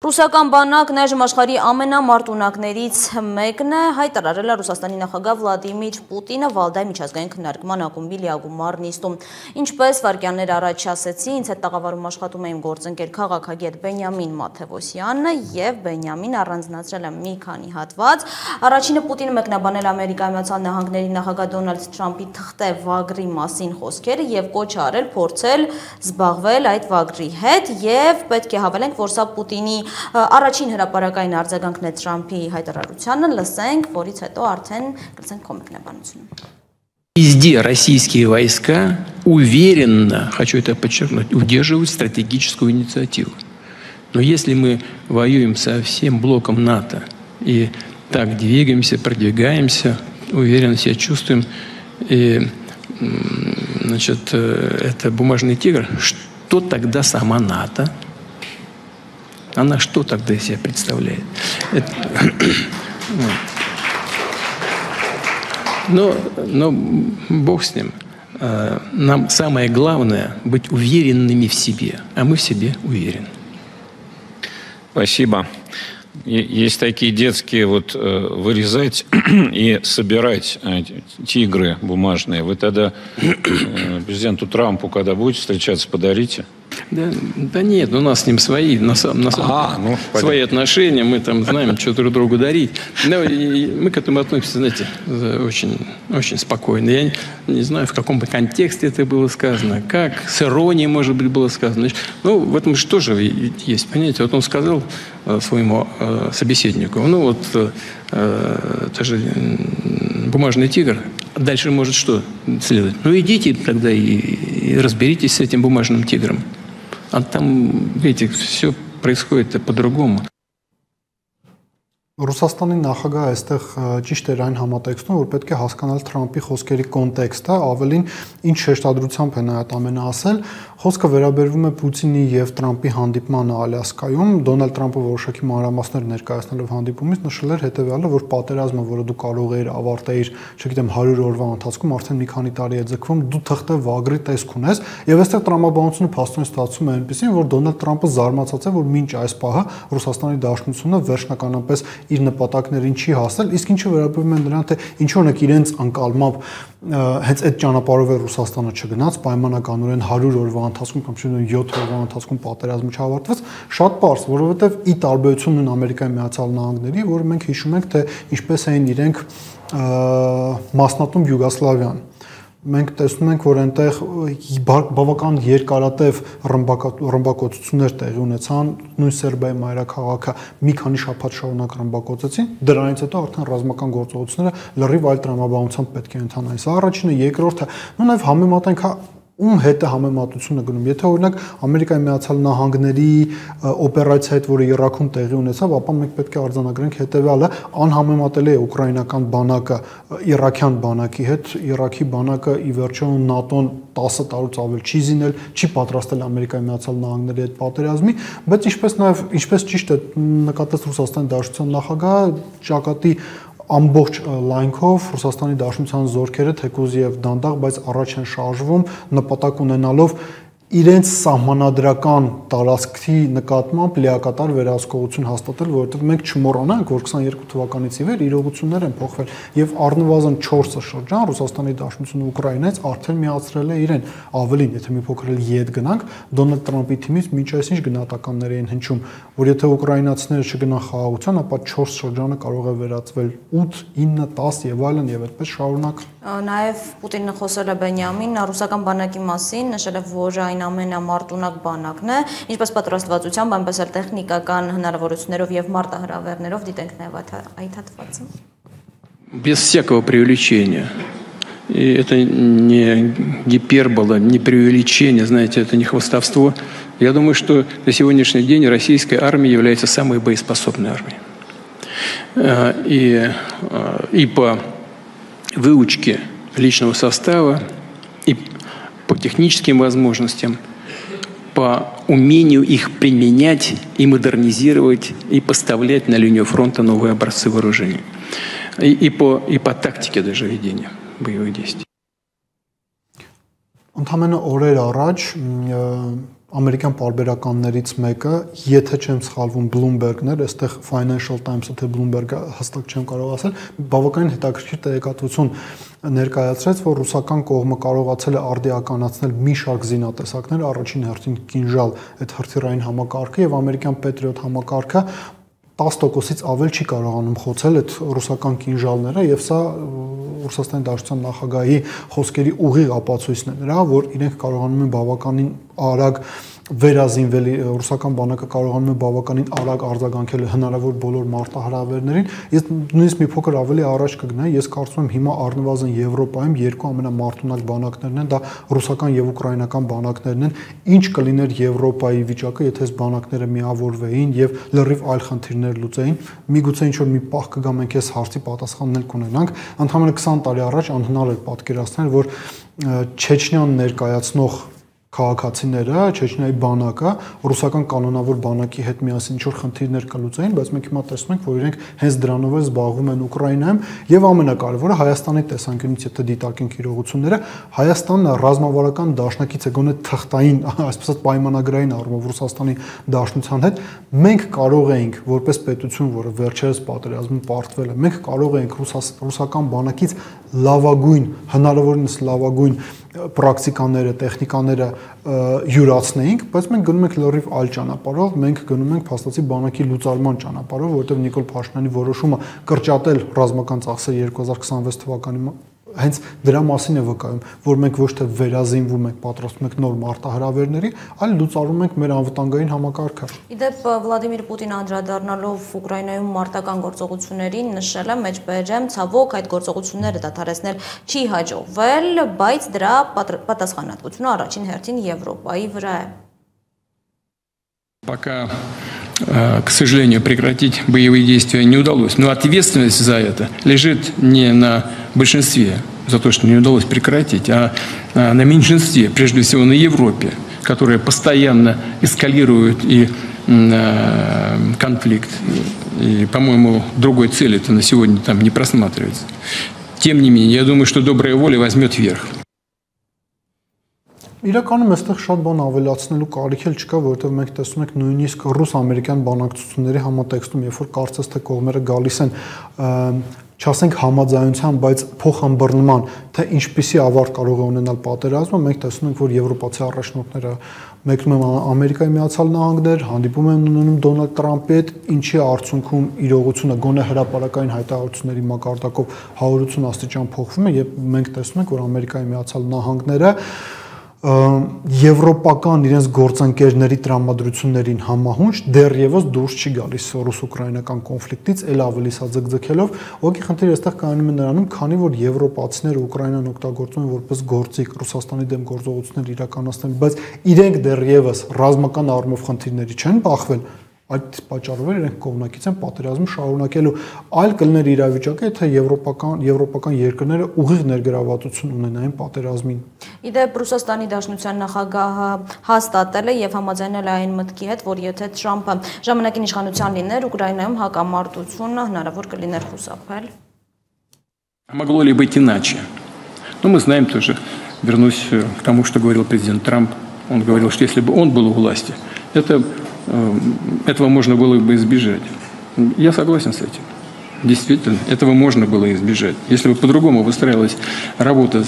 Ռուսական բանակն այժմ աշխարհի ամենամարտունակներից մեկն է, հայտարարել է Ռուսաստանի նախագահ Վլադիմիր Պուտինը Վալդայի միջազգային քննարկման ակումբի լիագումար նիստում։ Ինչպես վայրկյաններ առաջ ասեցի, ինձ հետ տաղավարում աշխատում էին գործընկեր քաղաքագետ Բենյամին Մաթևոսյանը եւ Բենյամին առանձնացրել է մի քանի հատված։ Առաջինը Պուտինը մեկնաբանել Ամերիկայի Միացյալ Նահանգների նախագահ Դոնալդ Թրամփի թղթե վագրի մասին խոսքերը եւ կոչ արել փորձել զբաղվել այդ վագրի հետ եւ պետք է հավելենք, որ սա Պուտինի առաջին հրապարակային արձագանքն է Թրամփի հայտարարությանը, լսենք, որից հետո արդեն կլսենք քո մեկնաբանությունը։ Везде российские войска уверенно, хочу это подчеркнуть, удерживают стратегическую инициативу. Но если мы воюем со всем блоком НАТО и так двигаемся, продвигаемся, уверенно себя чувствуем, и, значит, это бумажный тигр, что тогда сама НАТО? Она что тогда из себя представляет? Но Бог с ним. Нам самое главное быть уверенными в себе, а мы в себе уверены. Спасибо. Есть такие детские вот вырезать и собирать тигры бумажные. Вы тогда президенту Трампу, когда будете встречаться, подарите? Да нет, у нас с ним свои, свои отношения, мы там знаем, что друг другу дарить. Но мы к этому относимся, знаете, очень спокойно. Я не знаю, в каком бы контексте это было сказано, как с иронией, может быть, было сказано. Ну, в этом же тоже есть, понимаете, вот он сказал своему собеседнику, ну вот, это же бумажный тигр, дальше может что следовать? Ну, идите тогда и разберитесь с этим бумажным тигром. А там, видите, все происходит по-другому. Ռուսաստանի նախագահը այստեղ ճիշտ էր այն համատեքստում, որ պետք է հասկանալ Թրամփի խոսքերի կոնտեքստը, ավելին ինչ շեշտադրությամբ է նա այդ ամենը ասել, խոսքը վերաբերվում է Պուտինի եւ Թրամփի հանդիպմանը Ալյասկայում, Դոնալդ Թրամփը որոշակի մանրամասներ ներկայացնելով հանդիպումից նշել էր հետեւյալը, որ պատերազմը, որը դու կարող ես ավարտեիր, չգիտեմ, 100 օրվա ընթացքում արդեն մի քանի տարի է ձգվում, դու թղթե վագրի տեսք ունես, եւ այստեղ տրամաբանությունը փաստորեն ստացվում է այնպեսին, որ Դոնալդ Թրամփը զարմացած է, որ մինչ այս պահը Ռուսաստանի Դաշնությունը վերջնականապես իր նպատակներին չի հասել, իսկ ինչը վերաբերում է նրան, թե ինչ օրինակ իրենց անկալմամբ հենց այդ ճանապարհով է Ռուսաստանը չգնաց, պայմանականորեն 100 օրվա ընթացքում կամ 7 օրվա ընթացքում պատերազմը չավարտվեց, շատ պարզ, որովհետև ի տարբերություն Ամերիկայի Միացյալ Նահանգների, որը մենք հիշում ենք, թե ինչպես էին իրենք մասնատում Յուգոսլավիան։ Մենք տեսնում ենք, որ այնտեղ բավական երկարատև ռմբակոծություններ տեղի ունեցան, նույն Սերբիայի մայրաքաղաքը մի քանի շաբաթ շարունակ ռմբակոծեցին, դրանից հետո արդեն ռազմական գործողությունները լրիվ այլ տրամաբանությամբ պետք է ընթանան։ Սա առաջինը, երկրորդը, ու նաև համեմատենք ում հետ է համեմատությունը գնում։ Եթե օրինակ Ամերիկայի Միացյալ Նահանգների օպերացիա հետ, որը Իրաքում տեղի ունեցավ, ապա մենք պետք է արձանագրենք հետևյալը, անհամեմատելի է ուկրաինական բանակը իրաքյան բանակի հետ, Իրաքի բանակը ի վերջո ՆԱՏՕ-ն 10 տարուց ավել չի զինել, չի պատրաստել Ամերիկայի Միացյալ Նահանգների հետ պատերազմի, բայց ինչպես ճիշտ է նկատեց Ռուսաստանի Դաշնության նախագահը, ճակատի ամբողջ լայնքով Ռուսաստանի Դաշնության զորքերը թեկուզ եւ դանդաղ, բայց առաջ են շարժվում նպատակ ունենալով իրենց սահմանադրական տարածքի նկատմամբ լիակատար վերահսկողություն հաստատել, որովհետև մենք չմոռանանք, որ 22 թվականից ի վեր իրողություններ են փոխվել եւ առնվազն 4 շրջան Ռուսաստանի Դաշնությունը Ուկրաինայից արդեն միացրել է իրեն, ավելին, եթե մի փոքր ետ գնանք, Դոնալդ Թրամփի թիմից մինչ այսինչ գնահատականներ էին հնչում, որ եթե ուկրաինացիները չգնան խաղաղության, ապա 4 շրջանը կարող է վերածվել 8, 9, 10 եւ այլն եւ այդպես շարունակ։ Նաեւ Պուտինը խոսել է Բենյամին ռուսական բանակի մասին, նշել է, որ այն ամենամարտունակ բանակն է, ինչպես պատրաստվածությամբ, այնպես էլ տեխնիկական հնարավորություններով եւ մարտահրավերներով դիտենք նաեւ այդ հատվածը։ Без всякого преувеличения. И это не гипербола, не преувеличение, знаете, это не хвастовство. Я думаю, что на сегодняшний день российская армия является самой боеспособной армией. И по выучке личного состава, и по техническим возможностям, по умению их применять и модернизировать, и поставлять на линию фронта новые образцы вооружений. И по тактике даже ведения боевых действий. Ընդհանրապես օրեր առաջ ամերիկյան պարբերականներից մեկը, եթե չեմ սխալվում, Bloomberg-ն էր, այստեղ Financial Times-ը թե Bloomberg-ը հստակ չեմ կարող ասել, բավականին հետաքրքիր տեղեկատվություն ներկայացրեց, որ ռուսական կողմը կարողացել է արդիականացնել մի շարք զինատեսակներ, առաջին հերթին կինժալ այդ հրթիռային համակարգը եւ ամերիկյան Patriot համակարգը 10%-ից ավել չի կարողանում խոցել այդ ռուսական կինժալները եւ սա Ռուսաստանի Դաշնության նախագահի խոսքերի ուղիղ ապացույցն է նրա, որ իրենք կարողանում են բավականին արագ վերազինվել, ռուսական բանակը կարողանում է բավականին արագ արձագանքել հնարավոր բոլոր մարտահրավերներին։ Ես նույնիսկ մի փոքր ավելի առաջ կգնայի, ես կարծում եմ հիմա առնվազն Եվրոպայում երկու ամենամարտունակ բանակներն են, դա ռուսական եւ ուկրաինական բանակներն են։ Ինչ կլիներ Եվրոպայի վիճակը, եթե այս բանակները միավորվեին եւ լրիվ այլ խնդիրներ լուծեին։ Միգուցե ինչ որ մի պահ կգա մենք այս հարցի պատասխաններ կունենանք։ Ընդհանրապես 20 տարի առաջ անհնար էր պատկերացնել, որ Չեչնիան ներկայացնող քաղաքացիները, Չեչնիայի բանակը ռուսական կանոնավոր բանակի հետ միասին ինչ-որ խնդիրներ կլուծեին, բայց մենք հիմա տեսնում ենք, որ իրենք հենց դրանով էլ զբաղվում են Ուկրաինայում եւ ամենակարևորը Հայաստանի տեսանկյունից եթե դիտարկենք իրողությունները, Հայաստանն ռազմավարական դաշնակից է գոնե թղթային, այսպես ասած պայմանագրային առումով Ռուսաստանի Դաշնության հետ, մենք կարող էինք որպես պետություն, որը վերջերս պատերազմում պարտվել է, մենք կարող էինք ռուսական բանակից լավագույն, հնարավորինս լավագույն պրակտիկաները, տեխնիկաները յուրացնեինք, բայց մենք գնում ենք լրիվ այլ ճանապարհով, մենք գնում ենք փաստացի բանակի լուծարման ճանապարհով, որովհետև Նիկոլ Փաշինյանի որոշումը կրճատել ռազմական ծախսերը 2026 թվականին հենց դրա մասին է վկայում, որ մենք ոչ թե վերազինվում ենք, պատրաստվում ենք նոր մարտահրավերների, այլ լուծարում ենք մեր անվտանգային համակարգը։ Իդեպ Վլադիմիր Պուտինը անդրադառնալով Ուկրաինայում մարտական գործողություններին նշել է մեջբերեմ, ցավոք այդ գործողությունները դադարեցնել չի հաջողվել, բայց դրա պատասխանատվությունը առաջին հերթին Եվրոպայի վրա է։ Пока, к сожалению, прекратить боевые действия не удалось. Но ответственность за это лежит не на большинстве, за то, что не удалось прекратить, а на меньшинстве, прежде всего на Европе, которая постоянно эскалирует и конфликт. И, по-моему, другой цели это на сегодня там не просматривается. Тем не менее, я думаю, что добрая воля возьмет верх. Իրականում այստեղ շատ բան ավելացնելու կարիք էլ չկա, որովհետև մենք տեսնում ենք նույնիսկ ռուս-ամերիկյան բանակցությունների համատեքստում, երբ որ կարծես թե կողմերը գալիս են, չասենք համաձայնության, բայց փոխհամբռնման, թե ինչպիսի ավարտ կարող է ունենալ պատերազմը, մենք տեսնում ենք, որ եվրոպացի առաջնորդները մեկնում են Ամերիկայի Միացյալ Նահանգներ, հանդիպում են ունենում Դոնալդ Տրամպի հետ, ինչի արդյունքում իրողությունը գոնե հրապարակային հայտարարությունների մակարդակով 180 աստիճան փոխվում է, եւ մենք տեսնում ենք, որ Ամերիկայի Միացյալ Նահանգները եվրոպական իրենց գործընկերների տրամադրություններին համահունչ դեռևս դուրս չի գալիս ռուս-ուկրաինական կոնֆլիկտից, ել ավելի սա ձգձգելով, ուղղակի խնդիրը այստեղ կայանում է նրանում, քանի որ եվրոպացիները Ուկրաինան օգտագործում են որպես գործիք Ռուսաստանի դեմ գործողություններ իրականացնել, բայց իրենք դեռևս ռազմական առումով խնդիրների չեն բախվել, այդ պատճառով իրենք կողմնակից են պատերազմը շարունակելու, այլ կլներ իրավիճակը, եթե եվրոպական երկրները ուղիղ ներգրավվածություն ունենային պատերազմին։ Իդեպ Ռուսաստանի Դաշնության նախագահը հաստատել է եւ համաձայնել է այն մտքի հետ, որ եթե Թրամփը ժամանակին իշխանության լիներ, Ուկրաինայում հակամարտությունը հնարավոր կլիներ խուսափել։ Могло ли быть иначе? Но мы знаем тоже, вернусь к тому, что говорил президент Трамп. Он говорил, что если бы он был у власти, этого можно было бы избежать. Я согласен с этим. Действительно, этого можно было избежать. Если бы по-другому выстраивалась работа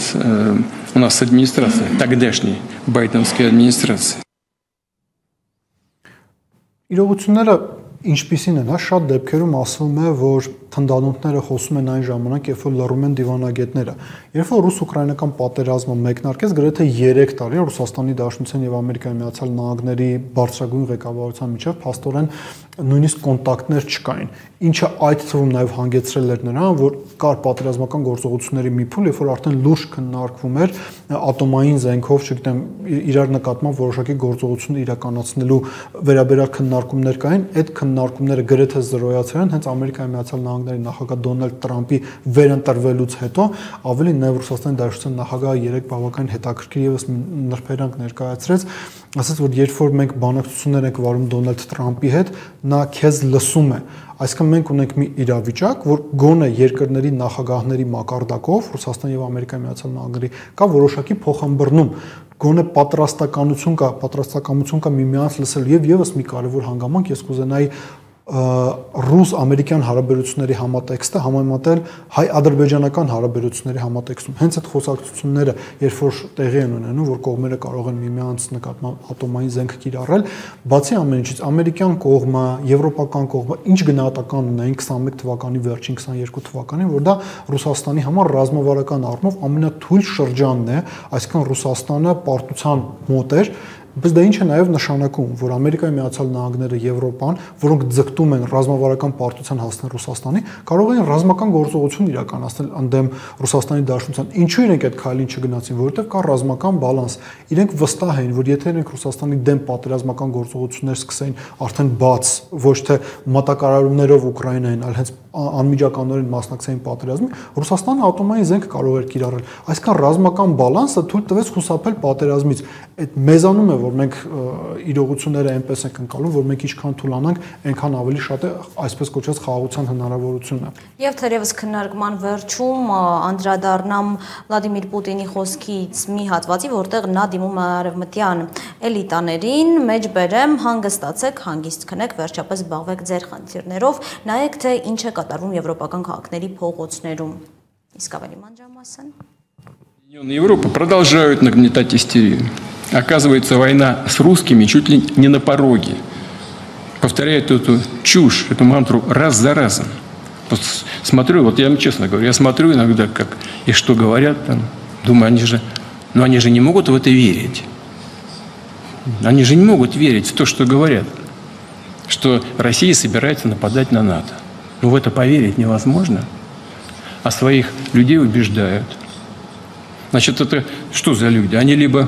у нас с администрацией, тогдашней байденской администрации. Իրողությունները ինչպիսին են, շատ դեպքերում ասվում է, որ թնդանոթները խոսում են այն ժամանակ, երբ որ լռում են դիվանագետները։ Երբ որ ռուս-ուկրաինական պատերազմը մեկնարկեց, գրեթե 3 տարի Ռուսաստանի Դաշնության եւ Ամերիկայի Միացյալ Նահանգների բարձրագույն ղեկավարության միջև փաստորեն նույնիսկ կոնտակտներ չկային, ինչը այդ թվում նաեւ հանգեցրել էր նրան, որ կար պատերազմական գործողությունների մի փուլ, երբ որ արդեն լուրջ քննարկվում էր ատոմային զենքով, չգիտեմ, իրար նկատմամբ որոշակի գործողություն իրականացնելու վերաբերյալ քննարկումներ կային, այդ քննարկումները գրեթե զրոյացել են հենց Ամերիկայի Միացյալ Նահանգների Նահանգների նախագահ Դոնալդ Տրամփի վերընտրվելուց հետո ավելի նաև Ռուսաստանի Դաշնության նախագահը երեք բավական հետաքրքիր եւս նրբերանգ ներկայացրեց, ասաց, որ երբ որ մենք բանակցություններ ենք վարում Դոնալդ Տրամփի հետ, նա քեզ լսում է։ Այսինքն մենք ունենք մի իրավիճակ, որ գոնե երկրների նախագահների մակարդակով Ռուսաստան եւ Ամերիկայի Միացյալ Նահանգների կա որոշակի փոխհմբռնում, գոնե պատրաստակամություն կա միմյանց լսել եւ եւս մի կարեւոր հանգամանք ես կուզենայի ռուս-ամերիկյան հարաբերությունների համատեքստը համեմատել հայ-ադրբեջանական հարաբերությունների համատեքստում։ Հենց այդ խոսակցությունները, երբ որ տեղի են ունենում, որ կողմերը կարող են միմյանց նկատմամբ ատոմային զենք կիրառել, բացի ամեն ինչից, ամերիկյան կողմը, եվրոպական կողմը ինչ գնահատական ունեն 21 թվականի վերջին 22 թվականին, որ դա Ռուսաստանի համար ռազմավարական առումով ամենաթույլ շրջանն է, այսինքն Ռուսաստանը պարտության մոտ էր։ Բայց դա ինչ է նաև նշանակում, որ Ամերիկայի Միացյալ Նահանգները, Եվրոպան, որոնք ձգտում են ռազմավարական պարտության հասնել Ռուսաստանի, կարող են ռազմական գործողություն իրականացնել ընդդեմ Ռուսաստանի Դաշնության։ Ինչու իրենք այդ քայլին չգնացին, որովհետև կա ռազմական բալանս։ Իրենք վստահ են, որ եթե իրենք Ռուսաստանի դեմ պատերազմական գործողություններ սկսեին արդեն բաց, ոչ թե մատակարարումներով Ուկրաինային, այլ հենց անմիջականորեն մասնակցային պատերազմին, Ռուսաստանը ատոմային զենք կարող էր կիրառել։ Այսինքն ռազմական բալանսը թույլ տվեց խուսափել պատերազմից։ Այդ մեզանում է, որ մենք իրողությունները այնպես ենք ընկալում, որ մենք ինչքան թուլանանք, այնքան ավելի շատ է այսպես կոչված խաղաղության հնարավորությունը։ Եվ թերևս քննարկման վերջում անդրադառնամ Վլադիմիր Պուտինի խոսքից մի հատվածի, որտեղ նա դիմում է արևմտյան էլիտաներին, մեջբերեմ, հանգստացեք, հանգիստ քնեք, վերջապես զբաղվեք ձեր խնդիրներով, նայեք թե ինչ է կատարվում եվրոպական քաղաքների փողոցներում։ Իսկ ավելի մանրամասն Европа продолжают нагнетать истерию. Оказывается, война с русскими чуть ли не на пороге. Повторяют эту чушь, эту мантру раз за разом. Просто смотрю, вот я вам честно говорю, я смотрю иногда, как и что говорят там, думаю, они же не могут в это верить. Они же не могут верить в то, что говорят, что Россия собирается нападать на НАТО. Ну, в это поверить невозможно. А своих людей убеждают. Значит, это что за люди? Они либо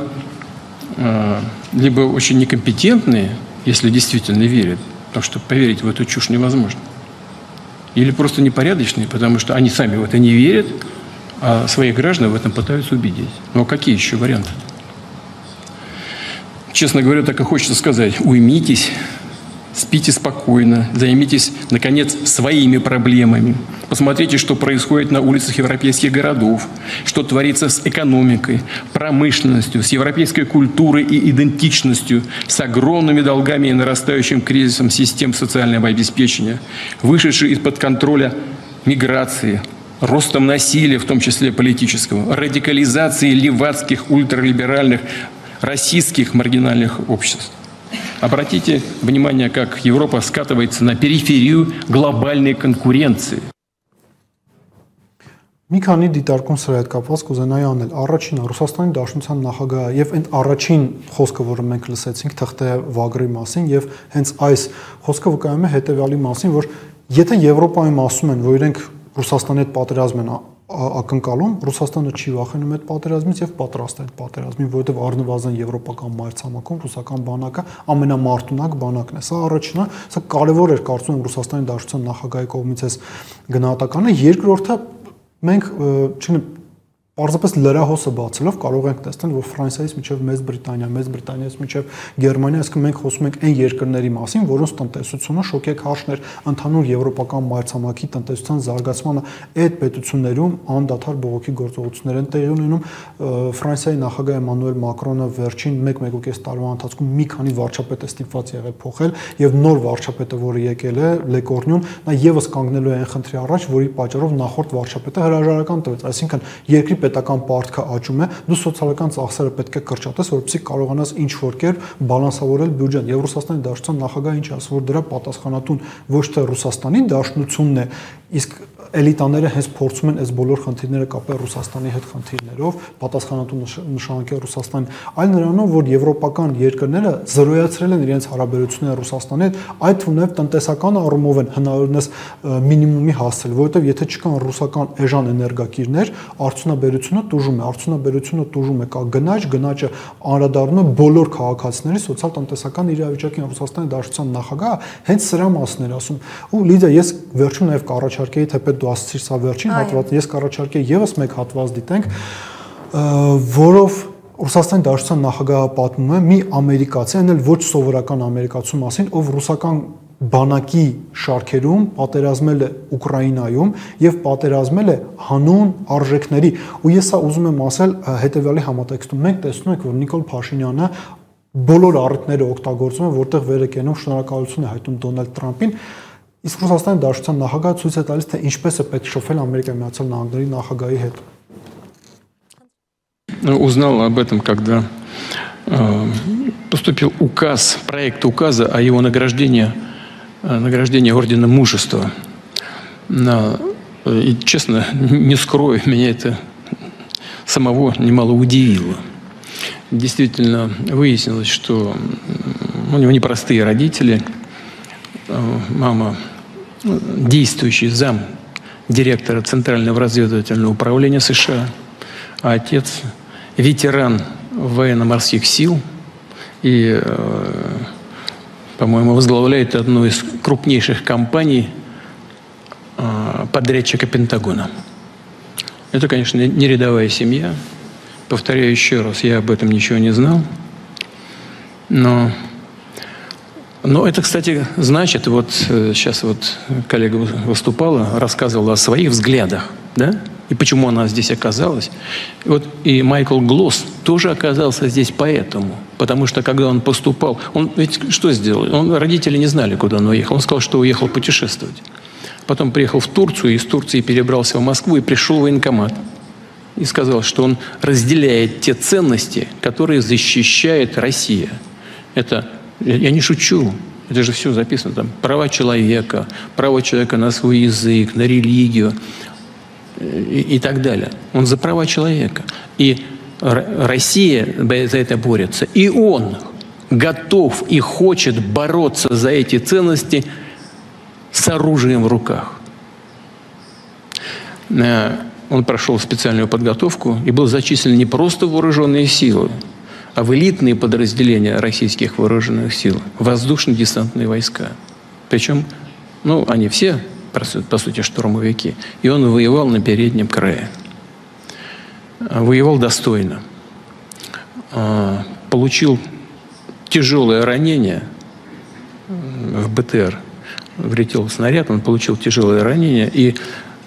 очень некомпетентные, если действительно верят, потому что поверить в эту чушь невозможно, или просто непорядочные, потому что они сами в это не верят, а своих граждан в этом пытаются убедить. Ну, а какие еще варианты? Честно говоря, так и хочется сказать: уймитесь, спите спокойно, займитесь, наконец, своими проблемами. Посмотрите, что происходит на улицах европейских городов, что творится с экономикой, промышленностью, с европейской культурой и идентичностью, с огромными долгами и нарастающим кризисом систем социального обеспечения, вышедшей из-под контроля миграции, ростом насилия, в том числе политического, радикализацией левацких, ультралиберальных, российских маргинальных обществ. Обратите внимание, как Европа скатывается на периферию глобальной конкуренции. Մի քանի դիտարկում սրա հետ կապված կուզենայի անել։ Առաջինը Ռուսաստանի Դաշնության նախագահը եւ այդ առաջին խոսքը, որը մենք լսեցինք թղթե վագրի մասին, եւ հենց այս խոսքը վկայում է հետեւյալի մասին, որ եթե Եվրոպայում ասում են, որ իրենք Ռուսաստանի հետ պատերազմ են ակնկալում, Ռուսաստանը չի վախենում այդ պատերազմից եւ պատրաստ է այդ պատերազմին, որովհետեւ առնվազն եվրոպական մայրցամաքում ռուսական բանակը ամենամարտունակ բանակն է։ Սա առաջինը, սա կարեւոր էր կարծում եմ Ռուսաստանի Դաշնության նախագահի կողմից այս գնահատականը։ Երկրորդը մենք պարզապես լրահոսը բացելով կարող ենք տեսնել, որ Ֆրանսիայից մինչև Մեծ Բրիտանիայից մինչև Գերմանիա, այսինքն մենք խոսում ենք այն երկրների մասին, որոնց տնտեսությունը շոկեքարշն էր ընդհանուր եվրոպական մայրցամաքի տնտեսության զարգացմանը, այդ պետություններում անդադար բողոքի գործողություններ են տեղի ունենում։ Ֆրանսիայի նախագահ Էմանուել Մակրոնը վերջին 1-1.5 տարվա ընթացքում մի քանի վարչապետ է ստիպված եղել փոխել եւ նոր վարչապետը, որը եկել է Լեկորնյուն, նա եւս կանգնելու է այն խնդրի առաջ, որի պատճառով նախորդ վարչապետը հրաժարական տվեց, այսինքն երկրի պետական պարտքը աճում է, դու սոցիալական ծախսերը պետք է կրճատես, որպեսզի կարողանաս ինչ-որ կերպ բալանսավորել բյուջեն։ Եվ Ռուսաստանի Դաշնության նախագահը ինչ ասում, որ դրա պատասխանատուն ոչ թե Ռուսաստանի Դաշնությունն է, իսկ էլիտաները հենց փորձում են այս բոլոր խնդիրները կապել Ռուսաստանի հետ խնդիրներով, պատասխանատու նշանակել Ռուսաստանին, այլ նրանով, որ եվրոպական երկրները զրոյացրել են իրենց հարաբերությունները Ռուսաստանի հետ, այդ թվում նաև տնտեսական առումով են հնարավորինս մինիմումի հասցրել, որովհետև եթե չկան ռուսական էժան էներգակիրներ, արդյունաբերությունը տուժում է, կա գնաճը անդրադառնում է բոլոր քաղաքացիների սոցիալ-տնտեսական իրավիճակին։ Ռուսաստանի Դաշնության նախագահը հենց սրա մասն էր ասում։ Ու Լիդիա, ես վերջում նաև կառաջարկեի, թեպետ դու ասացիր սա վերջին հատվածը, ես կառաջարկեի եւս մեկ հատված դիտենք, որով Ռուսաստանի Դաշնության նախագահը պատմում է մի ամերիկացի, այն էլ ոչ սովորական ամերիկացու մասին, ով ռուսական բանակի շարքերում պատերազմել է Ուկրաինայում եւ պատերազմել է հանուն արժեքների։ Ու ես սա ուզում եմ ասել հետեւյալի համատեքստում։ Մենք տեսնում ենք, որ Նիկոլ Փաշինյանը բոլոր առիթները օգտագործում է, որտեղ վեր է կենում շնորհակալություն է հայտնում Դոնալդ Թրամփին, իսկ Ռուսաստանի Դաշնության նախագահը ցույց է տալիս, թե ինչպես է պետք շփվել Ամերիկայի Միացյալ Նահանգների նախագահի հետ։ Узнал об этом, когда поступил указ, проект указа о его награждении Ордена Мужества. И, честно, не скрою, меня это самого немало удивило. Действительно, выяснилось, что у него непростые родители. Мама действующий зам директора Центрального разведывательного управления США, а отец ветеран военно-морских сил и, по-моему, возглавляет одну из крупнейших компаний подрядчика Пентагона. Это, конечно, не рядовая семья. Повторяю еще раз, я об этом ничего не знал. Но это, кстати, значит, вот сейчас вот коллега выступала, рассказывала о своих взглядах, да? И почему она здесь оказалась. И Майкл Глосс тоже оказался здесь поэтому. Потому что, когда он поступал, он ведь что сделал? Родители не знали, куда он уехал. Он сказал, что уехал путешествовать. Потом приехал в Турцию, из Турции перебрался в Москву и пришел в военкомат. И сказал, что он разделяет те ценности, которые защищает Россия. Это, я не шучу, это же все записано там. Право человека на свой язык, на религию и так далее. Он за права человека. И Россия за это борется. И он готов и хочет бороться за эти ценности с оружием в руках. Он прошел специальную подготовку и был зачислен не просто в вооруженные силы, а в элитные подразделения российских вооруженных сил, воздушно-десантные войска. Причем, они все, по сути, штурмовики. И он воевал на переднем крае. Воевал достойно. Получил тяжелое ранение в БТР. Влетел снаряд, он получил тяжелое ранение и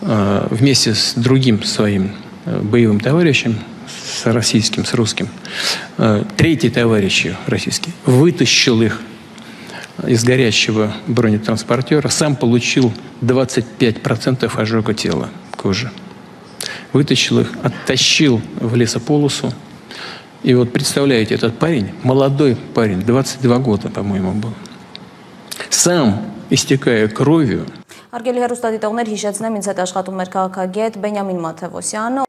вместе с другим своим боевым товарищем, с русским, третий товарищ российский, вытащил их из горящего бронетранспортера, сам получил 25% ожога тела, кожи. Вытащил их, оттащил в лесополосу. И вот представляете, этот парень, молодой парень, 22 года, по-моему, был, сам, истекая кровью. Արգելի հեռուստադիտողներ, հիշեցնեմ, ինձ հետ աշխատում էր քաղաքագետ Բենյամին Մաթևոսյանը։